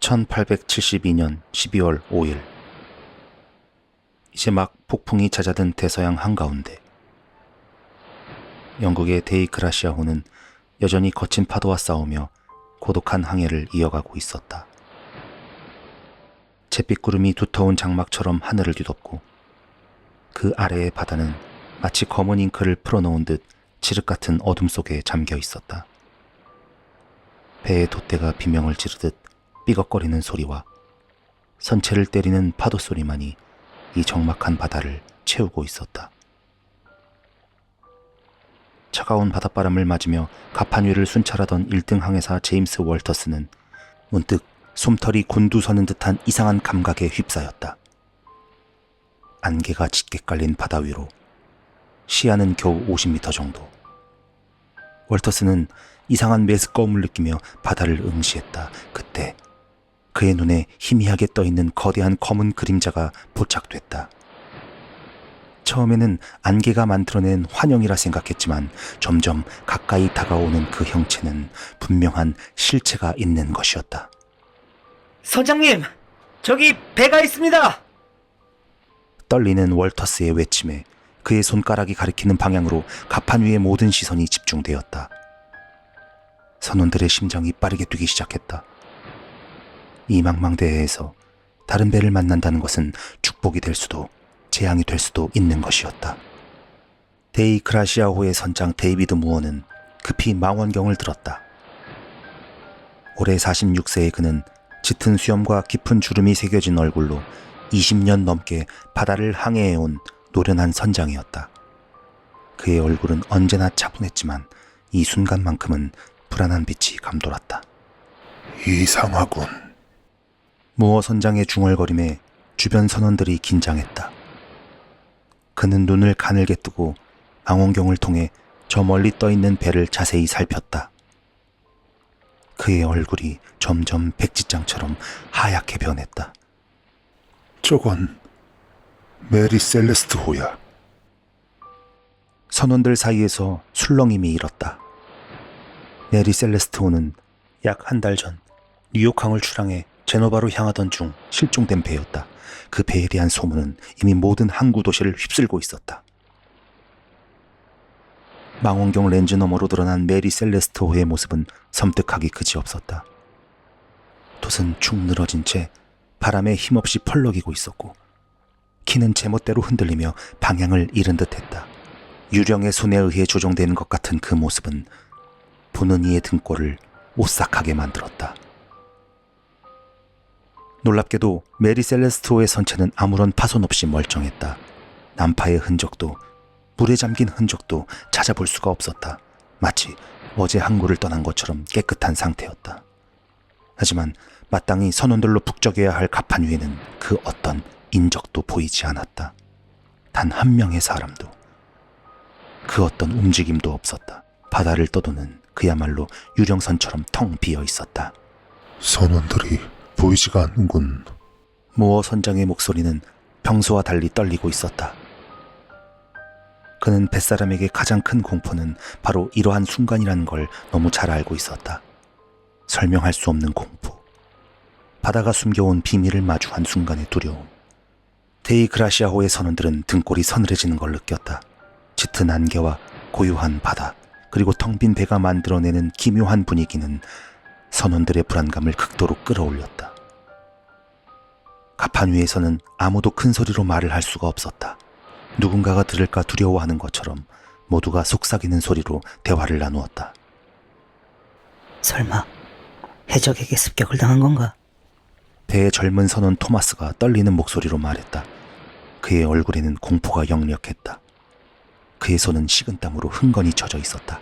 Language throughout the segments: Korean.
1872년 12월 5일 이제 막 폭풍이 잦아든 대서양 한가운데 영국의 데이그라시아호는 여전히 거친 파도와 싸우며 고독한 항해를 이어가고 있었다. 잿빛구름이 두터운 장막처럼 하늘을 뒤덮고 그 아래의 바다는 마치 검은 잉크를 풀어놓은 듯 칠흑 같은 어둠 속에 잠겨 있었다. 배의 돛대가 비명을 지르듯 삐걱거리는 소리와 선체를 때리는 파도 소리만이 이 적막한 바다를 채우고 있었다. 차가운 바닷바람을 맞으며 가판 위를 순찰하던 1등 항해사 제임스 월터스는 문득 솜털이 곤두서는 듯한 이상한 감각에 휩싸였다. 안개가 짙게 깔린 바다 위로 시야는 겨우 50m 정도. 월터스는 이상한 메스꺼움을 느끼며 바다를 응시했다. 그때 그의 눈에 희미하게 떠있는 거대한 검은 그림자가 포착됐다. 처음에는 안개가 만들어낸 환영이라 생각했지만 점점 가까이 다가오는 그 형체는 분명한 실체가 있는 것이었다. 선장님, 저기 배가 있습니다. 떨리는 월터스의 외침에 그의 손가락이 가리키는 방향으로 가판 위의 모든 시선이 집중되었다. 선원들의 심장이 빠르게 뛰기 시작했다. 이 망망대해에서 다른 배를 만난다는 것은 축복이 될 수도 재앙이 될 수도 있는 것이었다. 데이그라시아호의 선장 데이비드 무어는 급히 망원경을 들었다. 올해 46세의 그는 짙은 수염과 깊은 주름이 새겨진 얼굴로 20년 넘게 바다를 항해해온 노련한 선장이었다. 그의 얼굴은 언제나 차분했지만 이 순간만큼은 불안한 빛이 감돌았다. 이상하군. 무어 선장의 중얼거림에 주변 선원들이 긴장했다. 그는 눈을 가늘게 뜨고 망원경을 통해 저 멀리 떠있는 배를 자세히 살폈다. 그의 얼굴이 점점 백지장처럼 하얗게 변했다. 저건 메리 셀레스트호야. 선원들 사이에서 술렁임이 일었다. 메리 셀레스트호는 약 한 달 전 뉴욕항을 출항해 제노바로 향하던 중 실종된 배였다. 그 배에 대한 소문은 이미 모든 항구 도시를 휩쓸고 있었다. 망원경 렌즈 너머로 드러난 메리 셀레스트호의 모습은 섬뜩하기 그지없었다. 돛은 축 늘어진 채 바람에 힘없이 펄럭이고 있었고 키는 제멋대로 흔들리며 방향을 잃은 듯했다. 유령의 손에 의해 조종되는 것 같은 그 모습은 보는 이의 등골을 오싹하게 만들었다. 놀랍게도 메리 셀레스트호의 선체는 아무런 파손 없이 멀쩡했다. 난파의 흔적도 물에 잠긴 흔적도 찾아볼 수가 없었다. 마치 어제 항구를 떠난 것처럼 깨끗한 상태였다. 하지만 마땅히 선원들로 북적여야 할 가판 위에는 그 어떤 인적도 보이지 않았다. 단 한 명의 사람도, 그 어떤 움직임도 없었다. 바다를 떠도는 그야말로 유령선처럼 텅 비어 있었다. 선원들이 보이지가 않는군. 무어 선장의 목소리는 평소와 달리 떨리고 있었다. 그는 뱃사람에게 가장 큰 공포는 바로 이러한 순간이라는 걸 너무 잘 알고 있었다. 설명할 수 없는 공포. 바다가 숨겨온 비밀을 마주한 순간의 두려움. 데이그라시아호의 선원들은 등골이 서늘해지는 걸 느꼈다. 짙은 안개와 고요한 바다, 그리고 텅 빈 배가 만들어내는 기묘한 분위기는 선원들의 불안감을 극도로 끌어올렸다. 가판 위에서는 아무도 큰 소리로 말을 할 수가 없었다. 누군가가 들을까 두려워하는 것처럼 모두가 속삭이는 소리로 대화를 나누었다. 설마 해적에게 습격을 당한 건가? 배의 젊은 선원 토마스가 떨리는 목소리로 말했다. 그의 얼굴에는 공포가 역력했다. 그의 손은 식은땀으로 흥건히 젖어 있었다.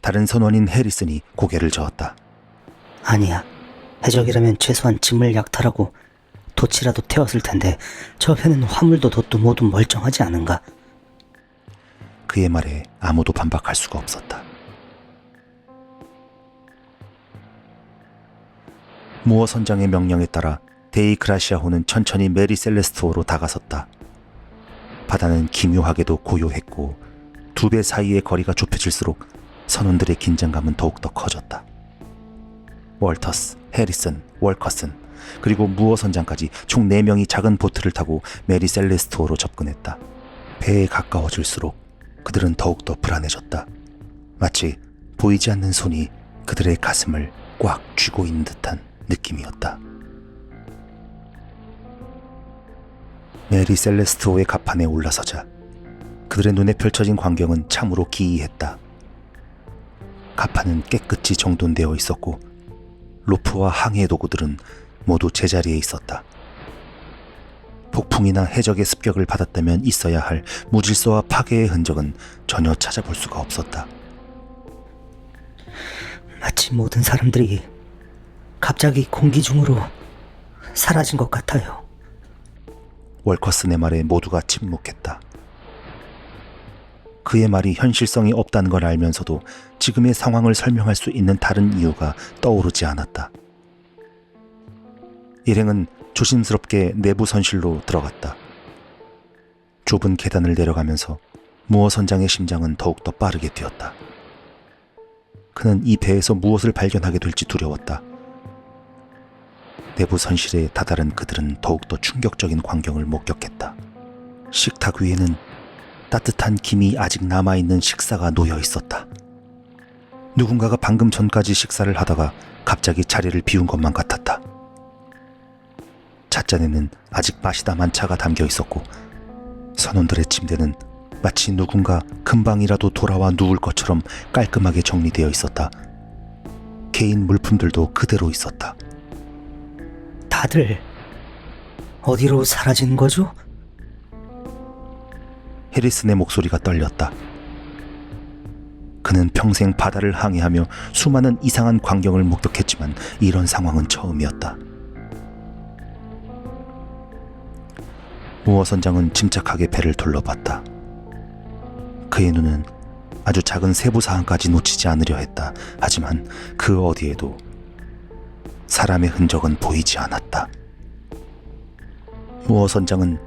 다른 선원인 해리슨이 고개를 저었다. 아니야, 해적이라면 최소한 짐을 약탈하고 돛이라도 태웠을 텐데 저 배는 화물도 돛도 모두 멀쩡하지 않은가? 그의 말에 아무도 반박할 수가 없었다. 무어 선장의 명령에 따라 데이그라시아호는 천천히 메리 셀레스트호로 다가섰다. 바다는 기묘하게도 고요했고 두 배 사이의 거리가 좁혀질수록 선원들의 긴장감은 더욱더 커졌다. 월터스, 해리슨, 월커슨, 그리고 무어 선장까지 총 4명이 작은 보트를 타고 메리 셀레스토로 접근했다. 배에 가까워질수록 그들은 더욱더 불안해졌다. 마치 보이지 않는 손이 그들의 가슴을 꽉 쥐고 있는 듯한 느낌이었다. 메리 셀레스토의 갑판에 올라서자 그들의 눈에 펼쳐진 광경은 참으로 기이했다. 갑판은 깨끗이 정돈되어 있었고 로프와 항해 도구들은 모두 제자리에 있었다. 폭풍이나 해적의 습격을 받았다면 있어야 할 무질서와 파괴의 흔적은 전혀 찾아볼 수가 없었다. 마치 모든 사람들이 갑자기 공기 중으로 사라진 것 같아요. 월커슨의 말에 모두가 침묵했다. 그의 말이 현실성이 없다는 걸 알면서도 지금의 상황을 설명할 수 있는 다른 이유가 떠오르지 않았다. 일행은 조심스럽게 내부 선실로 들어갔다. 좁은 계단을 내려가면서 무어 선장의 심장은 더욱더 빠르게 뛰었다. 그는 이 배에서 무엇을 발견하게 될지 두려웠다. 내부 선실에 다다른 그들은 더욱더 충격적인 광경을 목격했다. 식탁 위에는 따뜻한 김이 아직 남아있는 식사가 놓여 있었다. 누군가가 방금 전까지 식사를 하다가 갑자기 자리를 비운 것만 같았다. 찻잔에는 아직 마시다만 차가 담겨 있었고 선원들의 침대는 마치 누군가 금방이라도 돌아와 누울 것처럼 깔끔하게 정리되어 있었다. 개인 물품들도 그대로 있었다. 다들 어디로 사라진 거죠? 해리슨의 목소리가 떨렸다. 그는 평생 바다를 항해하며 수많은 이상한 광경을 목격했지만 이런 상황은 처음이었다. 무어 선장은 침착하게 배를 둘러봤다. 그의 눈은 아주 작은 세부 사항까지 놓치지 않으려 했다. 하지만 그 어디에도 사람의 흔적은 보이지 않았다. 무어 선장은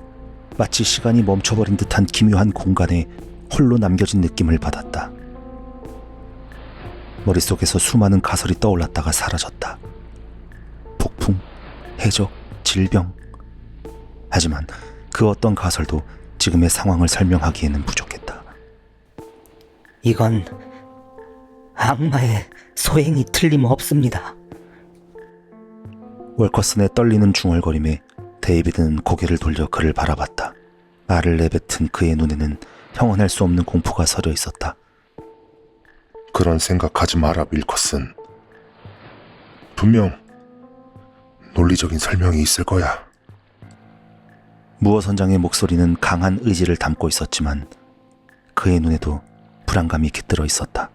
마치 시간이 멈춰버린 듯한 기묘한 공간에 홀로 남겨진 느낌을 받았다. 머릿속에서 수많은 가설이 떠올랐다가 사라졌다. 폭풍, 해적, 질병. 하지만 그 어떤 가설도 지금의 상황을 설명하기에는 부족했다. 이건 악마의 소행이 틀림없습니다. 월커슨의 떨리는 중얼거림에 데이비드는 고개를 돌려 그를 바라봤다. 말을 내뱉은 그의 눈에는 형언할 수 없는 공포가 서려 있었다. 그런 생각하지 마라, 윌커슨. 분명 논리적인 설명이 있을 거야. 무어 선장의 목소리는 강한 의지를 담고 있었지만 그의 눈에도 불안감이 깃들어 있었다.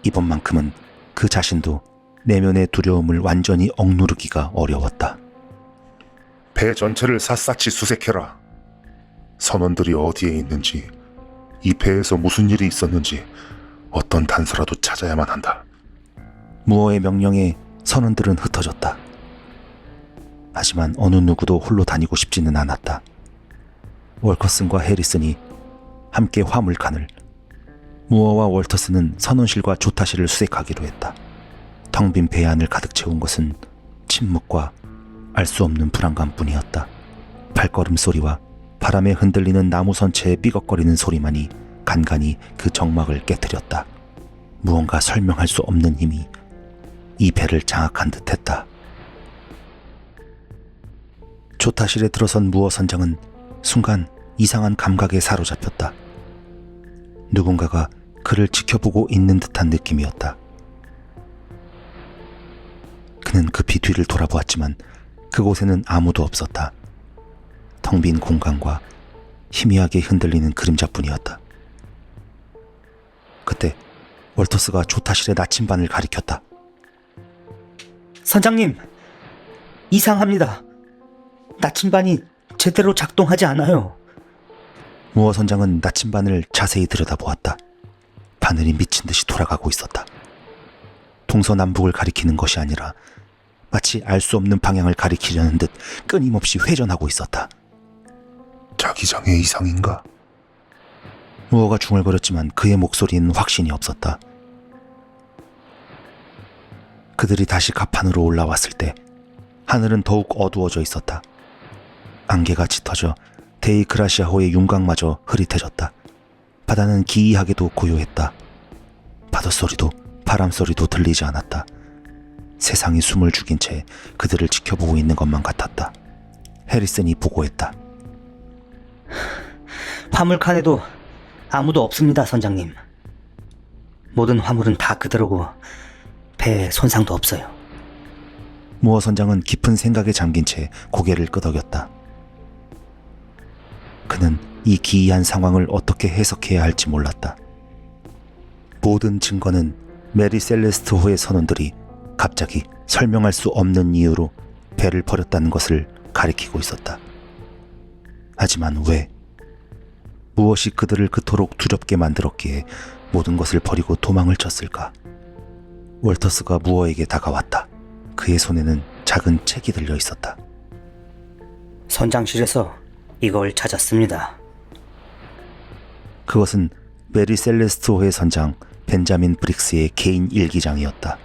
이번만큼은 그 자신도 내면의 두려움을 완전히 억누르기가 어려웠다. 배 전체를 샅샅이 수색해라. 선원들이 어디에 있는지, 이 배에서 무슨 일이 있었는지 어떤 단서라도 찾아야만 한다. 무어의 명령에 선원들은 흩어졌다. 하지만 어느 누구도 홀로 다니고 싶지는 않았다. 월커슨과 해리슨이 함께 화물칸을, 무어와 월터스는 선원실과 조타실을 수색하기로 했다. 텅 빈 배 안을 가득 채운 것은 침묵과 알 수 없는 불안감뿐이었다. 발걸음 소리와 바람에 흔들리는 나무 선체의 삐걱거리는 소리만이 간간히 그 정막을 깨트렸다. 무언가 설명할 수 없는 힘이 이 배를 장악한 듯했다. 조타실에 들어선 무어 선장은 순간 이상한 감각에 사로잡혔다. 누군가가 그를 지켜보고 있는 듯한 느낌이었다. 그는 급히 뒤를 돌아보았지만 그곳에는 아무도 없었다. 텅 빈 공간과 희미하게 흔들리는 그림자뿐이었다. 그때 월터스가 조타실의 나침반을 가리켰다. 선장님, 이상합니다. 나침반이 제대로 작동하지 않아요. 무어 선장은 나침반을 자세히 들여다보았다. 바늘이 미친 듯이 돌아가고 있었다. 동서남북을 가리키는 것이 아니라 마치 알 수 없는 방향을 가리키려는 듯 끊임없이 회전하고 있었다. 자기장의 이상인가? 무어가 중얼거렸지만 그의 목소리는 확신이 없었다. 그들이 다시 갑판으로 올라왔을 때 하늘은 더욱 어두워져 있었다. 안개가 짙어져 데이크라시아호의 윤곽마저 흐릿해졌다. 바다는 기이하게도 고요했다. 파도소리도 바람소리도 들리지 않았다. 세상이 숨을 죽인 채 그들을 지켜보고 있는 것만 같았다. 해리슨이 보고했다. 화물칸에도 아무도 없습니다, 선장님. 모든 화물은 다 그대로고 배에 손상도 없어요. 무어 선장은 깊은 생각에 잠긴 채 고개를 끄덕였다. 그는 이 기이한 상황을 어떻게 해석해야 할지 몰랐다. 모든 증거는 메리 셀레스트호의 선원들이 갑자기 설명할 수 없는 이유로 배를 버렸다는 것을 가리키고 있었다. 하지만 왜? 무엇이 그들을 그토록 두렵게 만들었기에 모든 것을 버리고 도망을 쳤을까? 월터스가 무어에게 다가왔다. 그의 손에는 작은 책이 들려 있었다. 선장실에서 이걸 찾았습니다. 그것은 메리 셀레스트호의 선장 벤자민 브릭스의 개인 일기장이었다.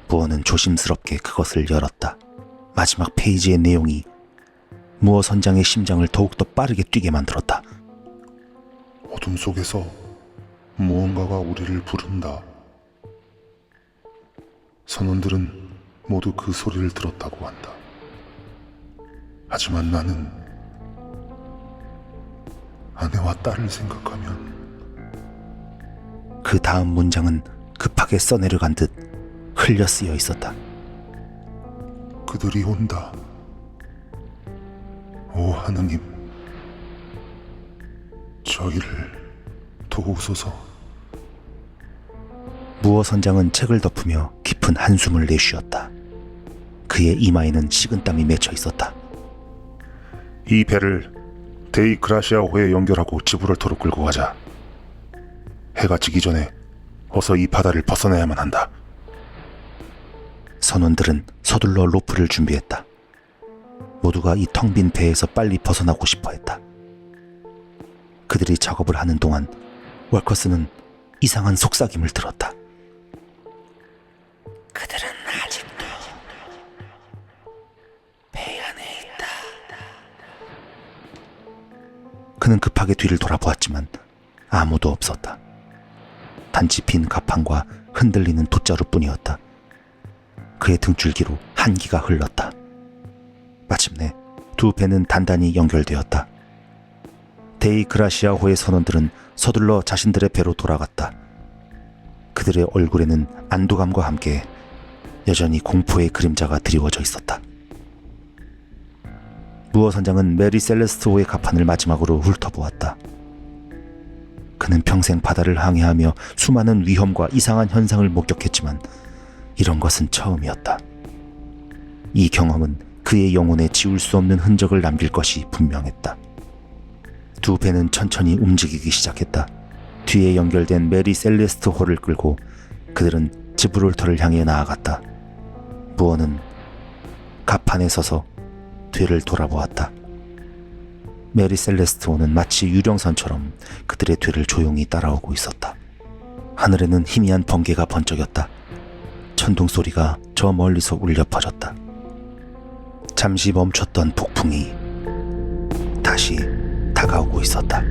무어는 조심스럽게 그것을 열었다. 마지막 페이지의 내용이 무어 선장의 심장을 더욱더 빠르게 뛰게 만들었다. 어둠 속에서 무언가가 우리를 부른다. 선원들은 모두 그 소리를 들었다고 한다. 하지만 나는 아내와 딸을 생각하면 그 다음 문장은 급하게 써내려간 듯 흘려 쓰여 있었다. 그들이 온다. 오 하느님, 저희를 도우소서. 무어 선장은 책을 덮으며 깊은 한숨을 내쉬었다. 그의 이마에는 식은땀이 맺혀 있었다. 이 배를 데이크라시아호에 연결하고 지브롤터로 끌고 가자. 해가 지기 전에 어서 이 바다를 벗어나야만 한다. 선원들은 서둘러 로프를 준비했다. 모두가 이 텅 빈 배에서 빨리 벗어나고 싶어 했다. 그들이 작업을 하는 동안 월커스는 이상한 속삭임을 들었다. 그들은 아직도 배 안에 있다. 그는 급하게 뒤를 돌아보았지만 아무도 없었다. 단지 빈 갑판과 흔들리는 돛자루뿐이었다. 그의 등줄기로 한기가 흘렀다. 마침내 두 배는 단단히 연결되었다. 데이크라시아호의 선원들은 서둘러 자신들의 배로 돌아갔다. 그들의 얼굴에는 안도감과 함께 여전히 공포의 그림자가 드리워져 있었다. 무어 선장은 메리 셀레스트호의 갑판을 마지막으로 훑어보았다. 그는 평생 바다를 항해하며 수많은 위험과 이상한 현상을 목격했지만 이런 것은 처음이었다. 이 경험은 그의 영혼에 지울 수 없는 흔적을 남길 것이 분명했다. 두 배는 천천히 움직이기 시작했다. 뒤에 연결된 메리 셀레스트호를 끌고 그들은 지브롤터를 향해 나아갔다. 무어는 갑판에 서서 뒤를 돌아보았다. 메리 셀레스트호는 마치 유령선처럼 그들의 뒤를 조용히 따라오고 있었다. 하늘에는 희미한 번개가 번쩍였다. 천둥 소리가 저 멀리서 울려 퍼졌다. 잠시 멈췄던 폭풍이 다시 다가오고 있었다.